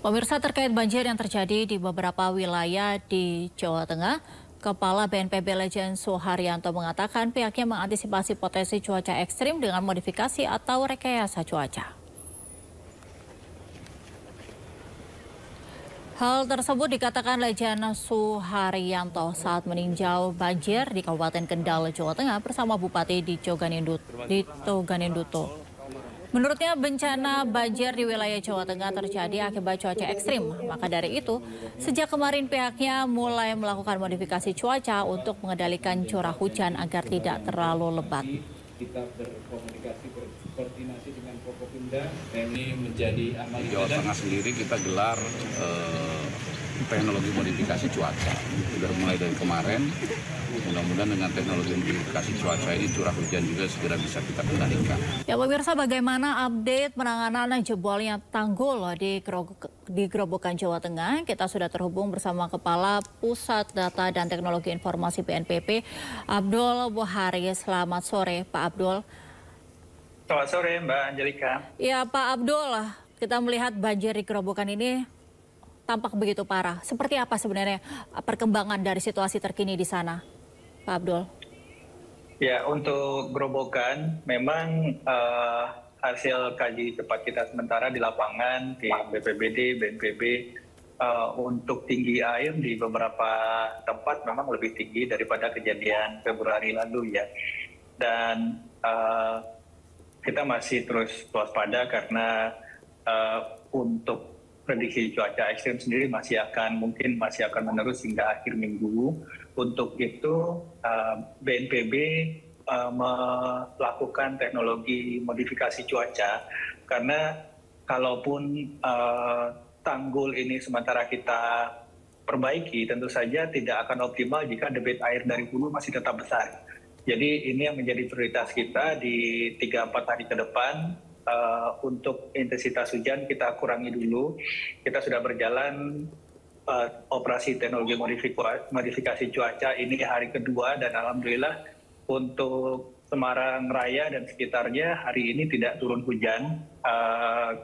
Pemirsa, terkait banjir yang terjadi di beberapa wilayah di Jawa Tengah, Kepala BNPB Legend Suharyanto mengatakan pihaknya mengantisipasi potensi cuaca ekstrim dengan modifikasi atau rekayasa cuaca. Hal tersebut dikatakan Legend Suharyanto saat meninjau banjir di Kabupaten Kendal, Jawa Tengah bersama Bupati Dito Ganinduto. Menurutnya bencana banjir di wilayah Jawa Tengah terjadi akibat cuaca ekstrim. Maka dari itu, sejak kemarin pihaknya mulai melakukan modifikasi cuaca untuk mengendalikan curah hujan agar tidak terlalu lebat. Kita berkomunikasi, berkoordinasi dengan Forkopimda. Ini menjadi amal di Jawa Tengah sendiri kita gelar teknologi modifikasi cuaca. Sudah mulai dari kemarin, mudah-mudahan dengan teknologi modifikasi cuaca ini curah hujan juga segera bisa kita kendalikan. Ya pemirsa, bagaimana update penanganan jebolnya tanggul di Grobogan, Jawa Tengah? Kita sudah terhubung bersama Kepala Pusat Data dan Teknologi Informasi BNPB, Abdul Buhari. Selamat sore, Pak Abdul. Selamat sore, Mbak Angelika. Ya, Pak Abdul, kita melihat banjir di Grobogan ini tampak begitu parah. Seperti apa sebenarnya perkembangan dari situasi terkini di sana, Pak Abdul? Ya, untuk Grobogan memang hasil kaji cepat kita sementara di lapangan, di BPBD, BNPB, untuk tinggi air di beberapa tempat memang lebih tinggi daripada kejadian Februari lalu ya. Dan kita masih terus waspada karena untuk prediksi cuaca ekstrim sendiri masih akan menerus hingga akhir minggu. Untuk itu BNPB melakukan teknologi modifikasi cuaca karena kalaupun tanggul ini sementara kita perbaiki, tentu saja tidak akan optimal jika debit air dari hulu masih tetap besar. Jadi ini yang menjadi prioritas kita di 3-4 hari ke depan. Untuk intensitas hujan kita kurangi dulu. Kita sudah berjalan operasi teknologi modifikasi cuaca ini hari kedua dan alhamdulillah untuk Semarang Raya dan sekitarnya hari ini tidak turun hujan.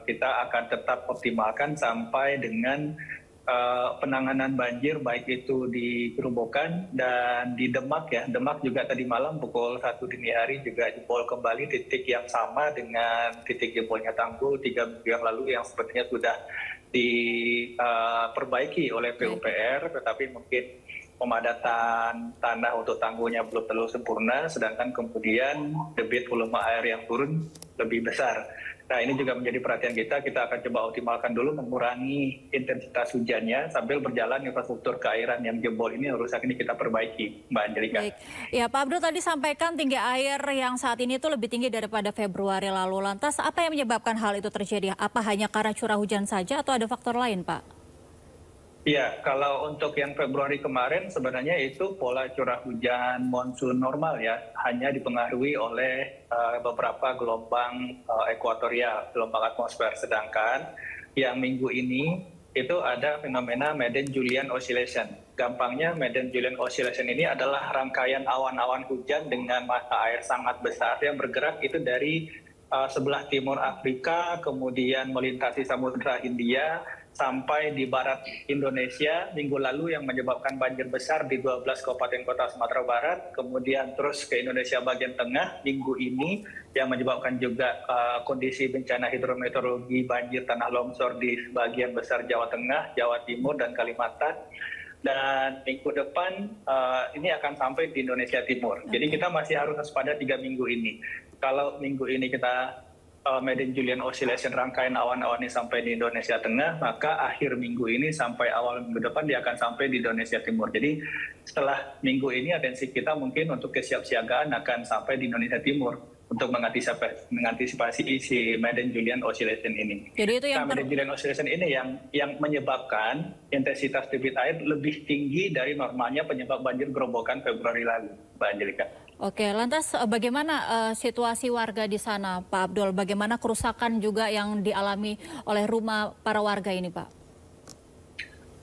Kita akan tetap optimalkan sampai dengan penanganan banjir baik itu di Grobogan dan di Demak ya. Demak juga tadi malam pukul 1 dini hari juga jebol kembali titik yang sama dengan titik jebolnya tanggul 3 minggu yang lalu yang sepertinya sudah diperbaiki oleh PUPR, tetapi mungkin pemadatan tanah untuk tanggulnya belum terlalu sempurna, sedangkan kemudian debit volume air yang turun lebih besar. Nah ini juga menjadi perhatian kita akan coba optimalkan dulu mengurangi intensitas hujannya sambil berjalan infrastruktur keairan yang jebol ini rusak ini kita perbaiki, Mbak Angelika. Baik. Ya Pak Abdul tadi sampaikan tinggi air yang saat ini itu lebih tinggi daripada Februari lalu. Lantas apa yang menyebabkan hal itu terjadi? Apa hanya karena curah hujan saja atau ada faktor lain, Pak? Ya, kalau untuk yang Februari kemarin sebenarnya itu pola curah hujan monsun normal ya, hanya dipengaruhi oleh beberapa gelombang ekuatorial, gelombang atmosfer. Sedangkan yang minggu ini itu ada fenomena Madden-Julian Oscillation. Gampangnya Madden-Julian Oscillation ini adalah rangkaian awan-awan hujan dengan massa air sangat besar yang bergerak itu dari sebelah timur Afrika, kemudian melintasi Samudra Hindia, sampai di barat Indonesia minggu lalu yang menyebabkan banjir besar di 12 kabupaten kota Sumatera Barat, kemudian terus ke Indonesia bagian tengah minggu ini yang menyebabkan juga kondisi bencana hidrometeorologi banjir tanah longsor di bagian besar Jawa Tengah, Jawa Timur, dan Kalimantan. Dan minggu depan ini akan sampai di Indonesia Timur. Jadi kita masih harus waspada 3 minggu ini. Kalau minggu ini kita Madden-Julian Oscillation rangkaian awan-awan ini sampai di Indonesia Tengah, maka akhir minggu ini sampai awal minggu depan dia akan sampai di Indonesia Timur. Jadi setelah minggu ini atensi kita mungkin untuk kesiapsiagaan akan sampai di Indonesia Timur untuk mengantisipasi si Madden-Julian Oscillation ini. Jadi itu yang Madden-Julian Oscillation ini yang menyebabkan intensitas debit air lebih tinggi dari normalnya penyebab banjir Grobogan Februari lalu, Mbak Angelika. Oke, lantas bagaimana situasi warga di sana, Pak Abdul? Bagaimana kerusakan juga yang dialami oleh rumah para warga ini, Pak?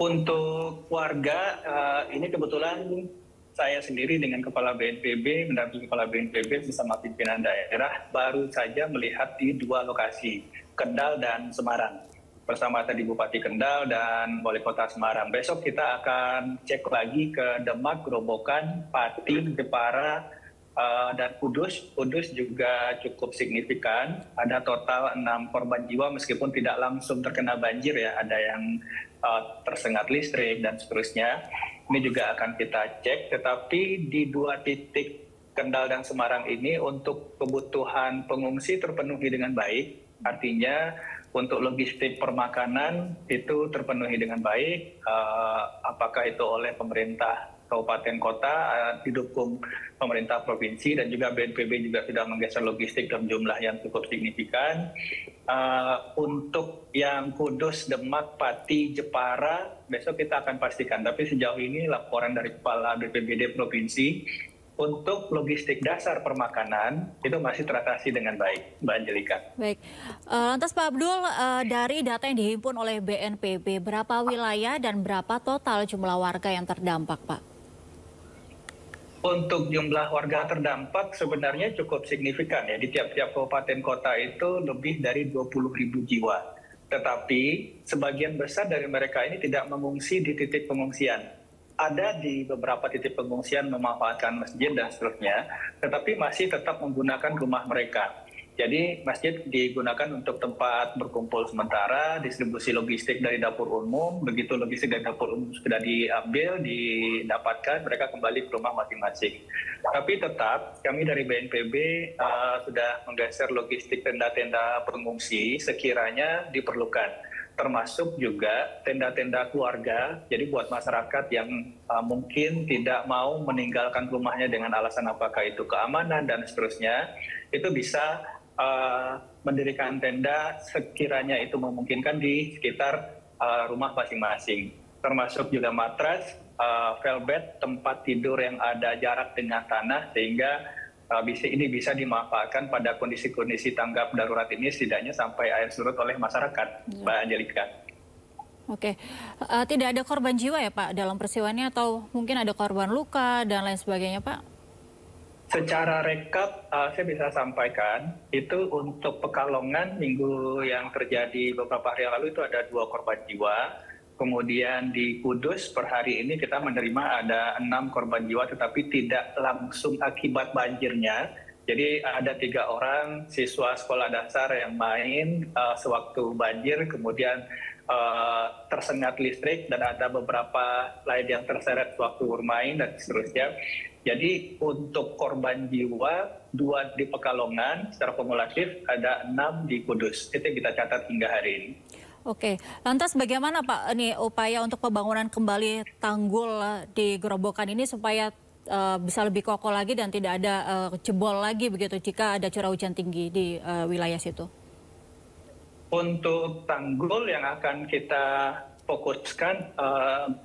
Untuk warga, ini kebetulan saya sendiri dengan Kepala BNPB, mendampingi Kepala BNPB bersama pimpinan daerah, baru saja melihat di 2 lokasi, Kendal dan Semarang. bersama tadi Bupati Kendal dan Wali Kota Semarang. Besok kita akan cek lagi ke Demak, Grobogan, Pati, Jepara, dan Kudus. Kudus juga cukup signifikan. Ada total 6 korban jiwa meskipun tidak langsung terkena banjir ya. Ada yang tersengat listrik dan seterusnya. Ini juga akan kita cek. Tetapi di 2 titik Kendal dan Semarang ini untuk kebutuhan pengungsi terpenuhi dengan baik. Artinya untuk logistik permakanan itu terpenuhi dengan baik, apakah itu oleh pemerintah kabupaten kota, didukung pemerintah provinsi, dan juga BNPB juga sudah menggeser logistik dalam jumlah yang cukup signifikan. Untuk yang Kudus, Demak, Pati, Jepara, besok kita akan pastikan. Tapi sejauh ini laporan dari Kepala BPBD Provinsi, untuk logistik dasar permakanan itu masih teratasi dengan baik, Mbak Angelika. Baik, lantas Pak Abdul, dari data yang dihimpun oleh BNPB, berapa wilayah dan berapa total jumlah warga yang terdampak, Pak? Untuk jumlah warga terdampak sebenarnya cukup signifikan ya. Di tiap-tiap kabupaten kota itu lebih dari 20.000 jiwa. Tetapi sebagian besar dari mereka ini tidak mengungsi di titik pengungsian. Ada di beberapa titik pengungsian memanfaatkan masjid dan seterusnya, tetapi masih tetap menggunakan rumah mereka. Jadi masjid digunakan untuk tempat berkumpul sementara, distribusi logistik dari dapur umum, begitu logistik dari dapur umum sudah diambil, didapatkan, mereka kembali ke rumah masing-masing. Tapi tetap kami dari BNPB sudah menggeser logistik tenda-tenda pengungsi sekiranya diperlukan. Termasuk juga tenda-tenda keluarga, jadi buat masyarakat yang mungkin tidak mau meninggalkan rumahnya dengan alasan apakah itu keamanan dan seterusnya, itu bisa mendirikan tenda sekiranya itu memungkinkan di sekitar rumah masing-masing. Termasuk juga matras, velbet, tempat tidur yang ada jarak dengan tanah, sehingga ini bisa dimanfaatkan pada kondisi-kondisi tanggap darurat ini setidaknya sampai air surut oleh masyarakat, Mbak Angelika. Oke, tidak ada korban jiwa ya Pak dalam peristiwanya atau mungkin ada korban luka dan lain sebagainya Pak? Secara rekap saya bisa sampaikan itu untuk Pekalongan minggu yang terjadi beberapa hari lalu itu ada 2 korban jiwa. Kemudian di Kudus per hari ini kita menerima ada 6 korban jiwa tetapi tidak langsung akibat banjirnya. Jadi ada 3 orang siswa sekolah dasar yang main sewaktu banjir, kemudian tersengat listrik, dan ada beberapa lain yang terseret sewaktu bermain dan seterusnya. Jadi untuk korban jiwa 2 di Pekalongan secara kumulatif, ada 6 di Kudus. Itu yang kita catat hingga hari ini. Oke, lantas bagaimana Pak ini upaya untuk pembangunan kembali tanggul di Grobogan ini supaya bisa lebih kokoh lagi dan tidak ada jebol lagi begitu jika ada curah hujan tinggi di wilayah situ? Untuk tanggul yang akan kita fokuskan,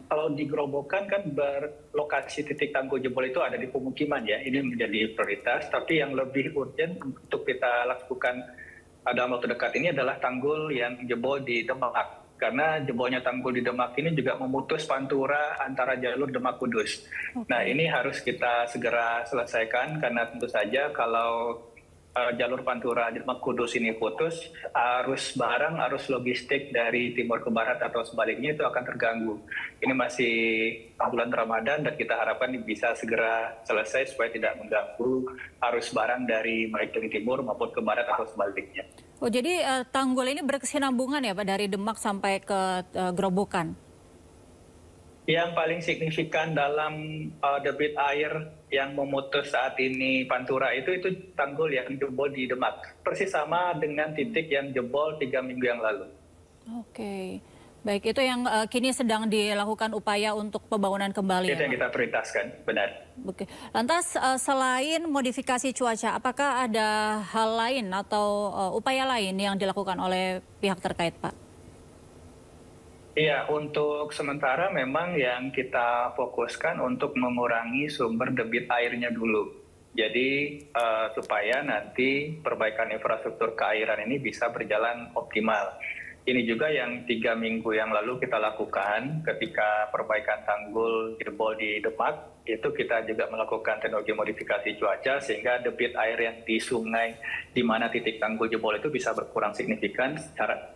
kalau di Grobogan kan berlokasi titik tanggul jebol itu ada di pemukiman ya, ini menjadi prioritas. Tapi yang lebih urgent untuk kita lakukan dalam waktu dekat ini adalah tanggul yang jebol di Demak. Karena jebolnya tanggul di Demak ini juga memutus pantura antara jalur Demak Kudus. Okay. Nah ini harus kita segera selesaikan karena tentu saja kalau jalur pantura Demak Kudus ini putus, arus barang, arus logistik dari timur ke barat atau sebaliknya itu akan terganggu. Ini masih bulan Ramadan dan kita harapkan bisa segera selesai supaya tidak mengganggu arus barang dari baik dari timur maupun ke barat atau sebaliknya. Oh jadi tanggul ini berkesinambungan ya Pak dari Demak sampai ke Grobogan? Yang paling signifikan dalam debit air yang memutus saat ini pantura itu tanggul yang jebol di Demak. Persis sama dengan titik yang jebol 3 minggu yang lalu. Oke, baik itu yang kini sedang dilakukan upaya untuk pembangunan kembali. Itu yang kita prioritaskan, benar. Oke, lantas selain modifikasi cuaca, apakah ada hal lain atau upaya lain yang dilakukan oleh pihak terkait Pak? Iya, untuk sementara memang yang kita fokuskan untuk mengurangi sumber debit airnya dulu. Jadi supaya nanti perbaikan infrastruktur keairan ini bisa berjalan optimal. Ini juga yang 3 minggu yang lalu kita lakukan ketika perbaikan tanggul jebol di Demak, itu kita juga melakukan teknologi modifikasi cuaca sehingga debit air yang di sungai di mana titik tanggul jebol itu bisa berkurang signifikan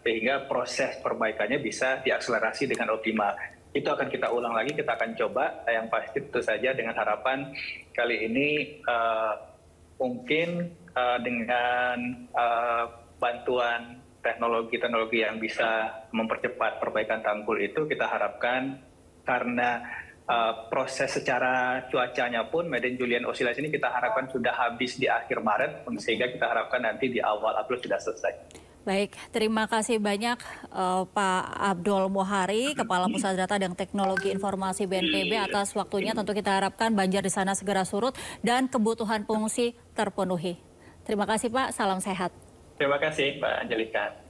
sehingga proses perbaikannya bisa diakselerasi dengan optimal. Itu akan kita ulang lagi, kita akan coba, yang pasti tentu saja dengan harapan kali ini mungkin dengan bantuan teknologi yang bisa mempercepat perbaikan tanggul itu kita harapkan karena proses secara cuacanya pun Madden Julian Oscillation ini kita harapkan sudah habis di akhir Maret sehingga kita harapkan nanti di awal April sudah selesai. Baik, terima kasih banyak Pak Abdul Mohari, Kepala Pusat Data dan Teknologi Informasi BNPB atas waktunya. Tentu kita harapkan banjir di sana segera surut dan kebutuhan pengungsi terpenuhi. Terima kasih Pak, salam sehat. Terima kasih Mbak Angelika.